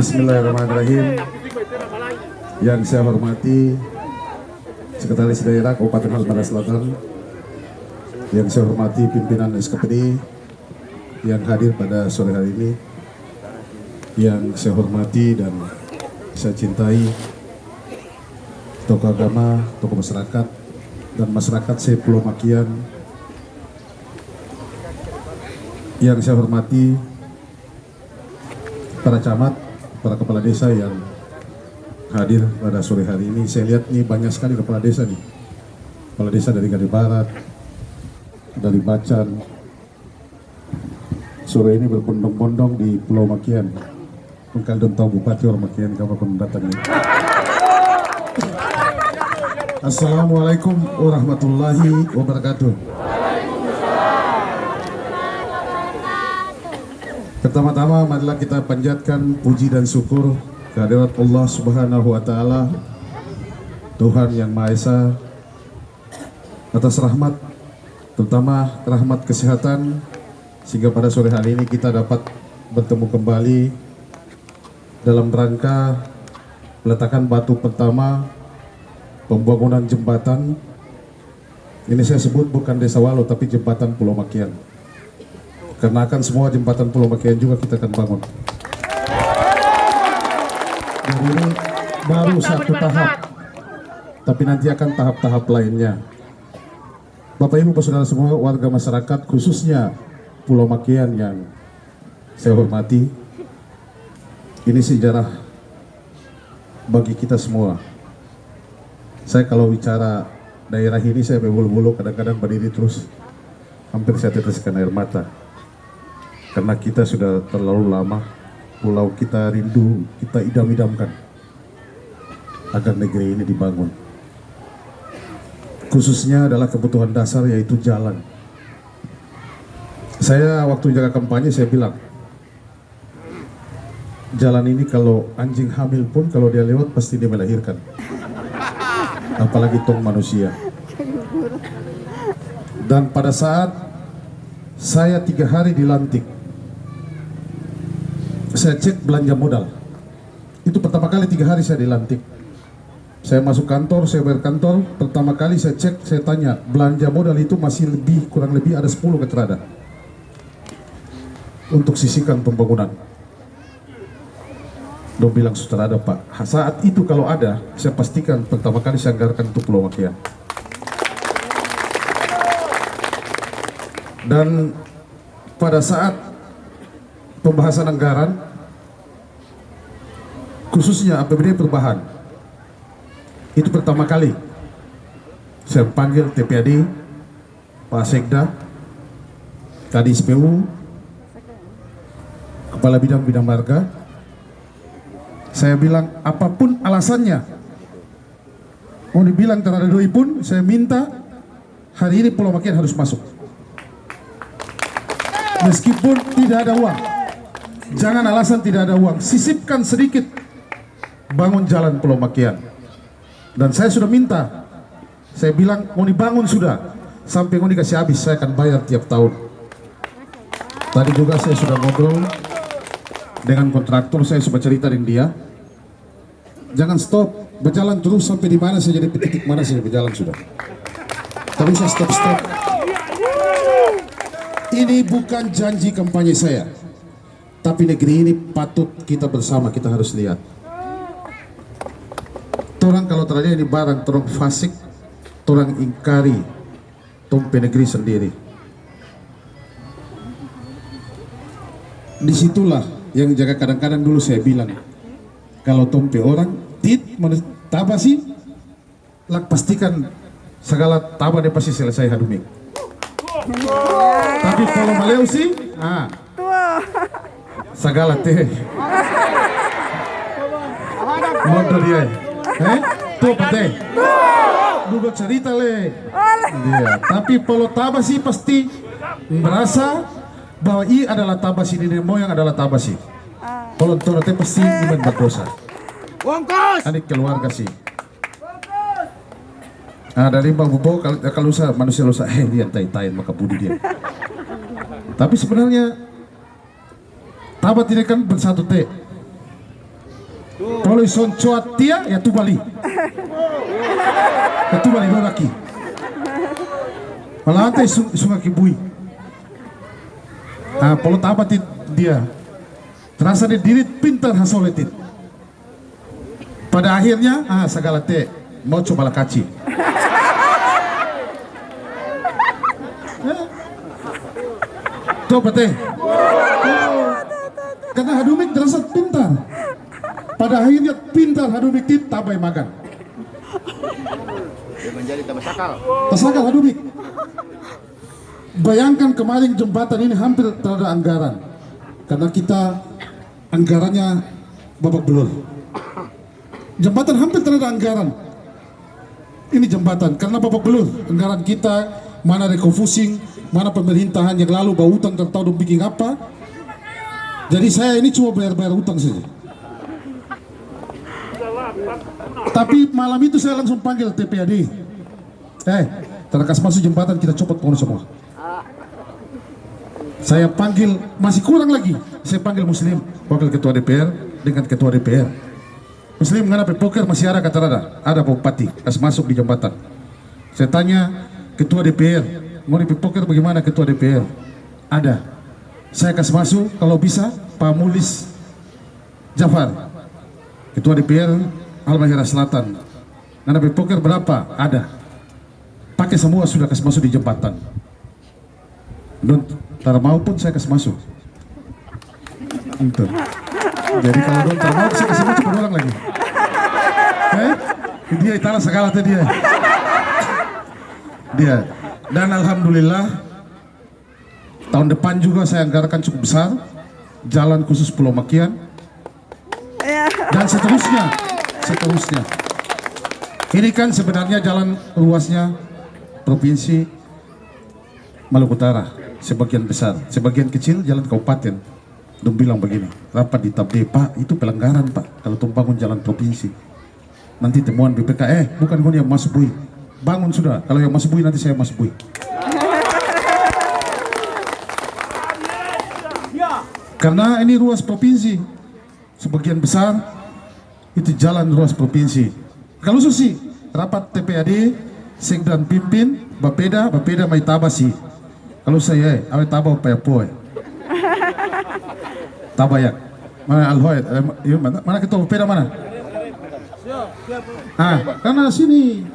Bismillahirrahmanirrahim. Yang saya hormati Sekretaris Daerah Kabupaten Halmahera Selatan, yang saya hormati pimpinan SKPD yang hadir pada sore hari ini, yang saya hormati dan saya cintai tokoh agama, tokoh masyarakat, dan masyarakat Pulau Makian, yang saya hormati para camat, para kepala desa yang hadir pada sore hari ini. Saya lihat nih banyak sekali kepala desa nih. Kepala desa dari Gari Barat, dari Bacan. Sore ini berbondong-bondong di Pulau Makian. Kalian tahu Bupati orang Makian kapan datang nih. Assalamualaikum warahmatullahi wabarakatuh. Pertama-tama marilah kita panjatkan puji dan syukur kehadirat Allah Subhanahu wa taala, Tuhan yang Maha Esa, atas rahmat, terutama rahmat kesehatan, sehingga pada sore hari ini kita dapat bertemu kembali dalam rangka peletakan batu pertama pembangunan jembatan. Ini saya sebut bukan Desa Walu tapi jembatan Pulau Makian, karena akan semua jembatan Pulau Makian juga kita akan bangun. Dan ini baru satu tahap, tapi nanti akan tahap-tahap lainnya. Bapak Ibu saudara semua, warga masyarakat khususnya Pulau Makian yang saya hormati, ini sejarah bagi kita semua. Saya kalau bicara daerah ini saya berbulu-bulu, kadang-kadang berdiri terus, hampir saya teteskan air mata. Karena kita sudah terlalu lama, pulau kita rindu, kita idam-idamkan agar negeri ini dibangun. Khususnya adalah kebutuhan dasar, yaitu jalan. Saya waktu jaga kampanye saya bilang, jalan ini kalau anjing hamil pun kalau dia lewat pasti dia melahirkan, apalagi tong manusia. Dan pada saat saya 3 hari dilantik, saya cek belanja modal. Itu pertama kali 3 hari saya dilantik. Saya masuk kantor, saya bayar kantor. Pertama kali saya cek, saya tanya, belanja modal itu masih kurang lebih ada 10 keterada untuk sisihkan pembangunan. Dia bilang sudah ada Pak. Saat itu kalau ada, saya pastikan pertama kali saya anggarkan untuk Pulau Makian. Dan pada saat pembahasan anggaran, khususnya APBD perubahan, itu pertama kali saya panggil TPAD, Pak Sekda, Kadis PU, Kepala Bidang Marga. Saya bilang apapun alasannya, mau dibilang terhadap doi pun, saya minta hari ini Pulau Makian harus masuk. Meskipun tidak ada uang, jangan alasan tidak ada uang, sisipkan sedikit bangun jalan Pulau Makian. Dan saya sudah minta, saya bilang mau dibangun sudah, sampai mau dikasih habis saya akan bayar tiap tahun. Tadi juga saya sudah ngobrol dengan kontraktor, saya sudah cerita dengan dia, jangan stop, berjalan terus sampai di mana saya jadi titik mana saya berjalan sudah. Tapi saya stop. Ini bukan janji kampanye saya, tapi negeri ini patut kita bersama, kita harus lihat. Orang kalau terjadi ini barang, orang fasik, orang ingkari, tompe negeri sendiri. Disitulah yang jaga kadang-kadang dulu saya bilang, kalau tompe orang, taba sih, pastikan segala taba dia pasti selesai hadumik. Tapi kalau maleu sih, segala teh. Motor dia. Tuh pate. Duduk cerita le. Dia. Tapi kalau tabasi pasti merasa bahwa i adalah tabasi, nenek moyang adalah tabasi. Kalau teh pasti iman berdosa. Adik keluarga sih. Dari Bang Bubo kalau manusia lusa, dia tai-tai maka budi dia. Tapi sebenarnya tabat ini kan bersatu teh. Kalau ison cuat dia ya tu bali. Ya tu bali lagi. Malah ante sungai kibui. Ah, kalau tabat dia terasa dia diri pintar hasoletit. Pada akhirnya segala te mau coba kaci. Coba teh. Karena hadumik terasa pintar. Pada akhirnya pintar hadumik tit tabai makan. Dia menjadi tabasakal. Tasakal hadumik. Bayangkan kemarin jembatan ini hampir terada anggaran. Karena kita anggarannya babak belur. Jembatan hampir terada anggaran. Ini jembatan karena babak belur. Anggaran kita mana refocusing, mana pemerintahan yang lalu bawa utang tertahu bikin apa. Jadi saya ini cuma bayar utang saja. Tapi malam itu saya langsung panggil TPAD. Terkas masuk jembatan kita copot pohon semua. Saya panggil, masih kurang lagi. Saya panggil Muslim, wakil ketua DPR dengan ketua DPR. Muslim mengenai poker masih ada kata ada bupati kas masuk di jembatan. Saya tanya ketua DPR, mau di poker bagaimana ketua DPR? Ada. Saya kasih masuk kalau bisa Pak Mulis Jafar, ketua DPR Halmahera Selatan. Mengenai poker berapa? Ada. Pakai semua sudah kasih masuk di jembatan. Don, tak mau pun saya kasih masuk. Itu. Jadi kalau Don tak mau saya kasih masuk berulang lagi. Dia itala segala tadi dia. Dan alhamdulillah tahun depan juga saya anggarkan cukup besar jalan khusus Pulau Makian dan seterusnya. Ini kan sebenarnya jalan luasnya provinsi Maluku Utara sebagian besar, sebagian kecil jalan kabupaten. Dong bilang begini, rapat di Tabde, Pak itu pelanggaran Pak kalau tuh bangun jalan provinsi. Nanti temuan BPK, bukan kau yang masuk bui, bangun sudah. Kalau yang masuk bui nanti saya masuk bui. Karena ini ruas provinsi, sebagian besar itu jalan ruas provinsi. Kalau susi rapat TPAD, Sekdan pimpin, Bapeda mai tabasi. Kalau saya, awet tabau payapoy. Tabayak. Mana alhoy? Mana ketua Bapeda mana? Karena sini.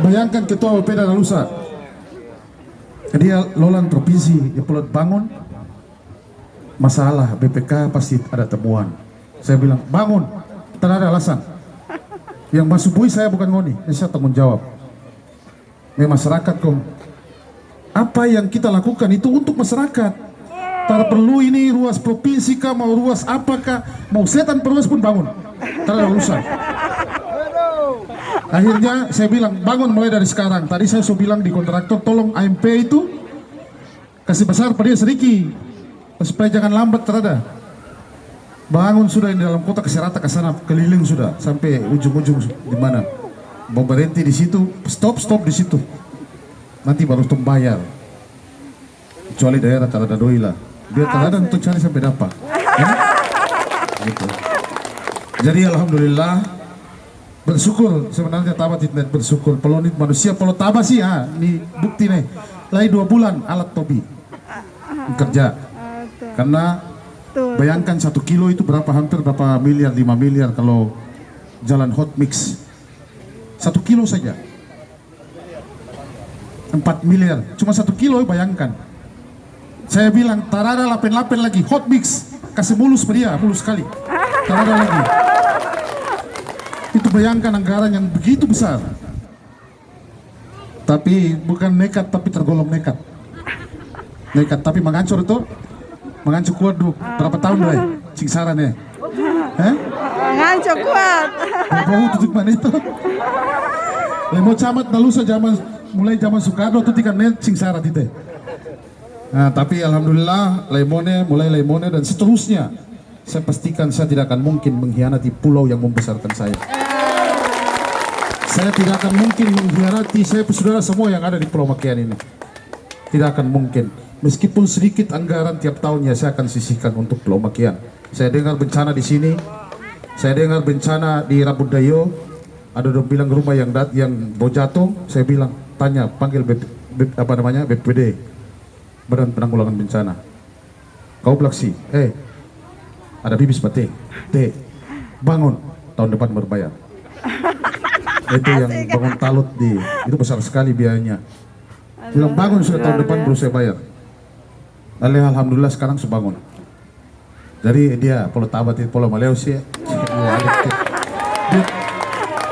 Bayangkan ketua Bapeda Lalusa. Dia lolan provinsi, ya pelot bangun. Masalah BPK pasti ada temuan. Saya bilang bangun, tak ada alasan. Yang masuk bui saya bukan ngoni, saya tanggung jawab. Masyarakat kong. Apa yang kita lakukan itu untuk masyarakat. Tak perlu ini ruas provinsi kah, mau ruas apakah, mau setan perluas pun bangun. Tak ada urusan. Akhirnya saya bilang bangun mulai dari sekarang. Tadi saya sudah bilang di kontraktor tolong AMP itu kasih besar pada dia sedikit supaya jangan lambat terada. Bangun sudah di dalam kota Keserata ke sana keliling sudah sampai ujung-ujung di mana. Mau berhenti di situ, stop di situ. Nanti baru tuh bayar. Kecuali daerah terada doi lah. Biar terada untuk cari sampai dapat. Gitu. Jadi alhamdulillah bersyukur sebenarnya tabat internet bersyukur. Pelonit manusia pelo taba sih ini bukti nih. Lagi 2 bulan alat tobi kerja. Karena bayangkan 1 kilo itu hampir berapa miliar, 5 miliar kalau jalan hot mix. 1 kilo saja 4 miliar, cuma 1 kilo bayangkan. Saya bilang tarada lapen-lapen lagi hot mix, kasih mulus dia, mulus sekali. Tarada lagi. Itu bayangkan anggaran yang begitu besar. Tapi bukan nekat, tapi tergolong nekat. Nekat, tapi mengancur itu. Mengancur kuat dulu. Berapa tahun deh? Cingsaran ya? Mengancur kuat. Bau tutup mana itu? Lemo camat nalusa mulai zaman Soekarno tuh tiga net Cingsaran itu. Nah, tapi alhamdulillah Lemone dan seterusnya. Saya pastikan saya tidak akan mungkin mengkhianati pulau yang membesarkan saya. Saya tidak akan mungkin mengkhianati saudara semua yang ada di Pulau Makian ini. Tidak akan mungkin. Meskipun sedikit anggaran tiap tahunnya saya akan sisihkan untuk Pulau Makian. Saya dengar bencana di sini. Saya dengar bencana di Rabudayo. Ada yang bilang rumah yang mau jatuh. Saya bilang, tanya, panggil BPD, Badan Penanggulangan Bencana. Kau bilang sih, ada bibis pate, bangun, tahun depan berbayar. Itu yang bangun talut itu besar sekali biayanya. Bilang bangun sudah tahun depan baru saya bayar. Lalu alhamdulillah sekarang sebangun. Jadi dia polo tabat itu polo Malaysia.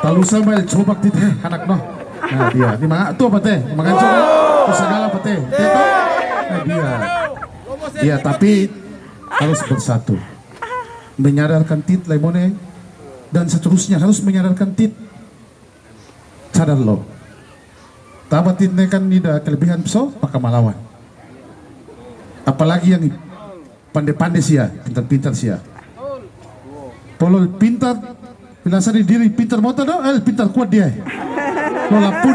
Talu sama coba tite anak noh. Nah dia di mana tuh apa teh? Makan coba segala apa teh? Dia. Ya tapi harus bersatu. Menyadarkan tit lemone dan seterusnya harus menyadarkan tit. Sadar lo. Tabat tit kan tidak kelebihan peso maka melawan. Apalagi yang pandai-pandai sia, pintar-pintar sia. Polo pintar, bilang diri pintar motor dong, pintar kuat dia. Lola pun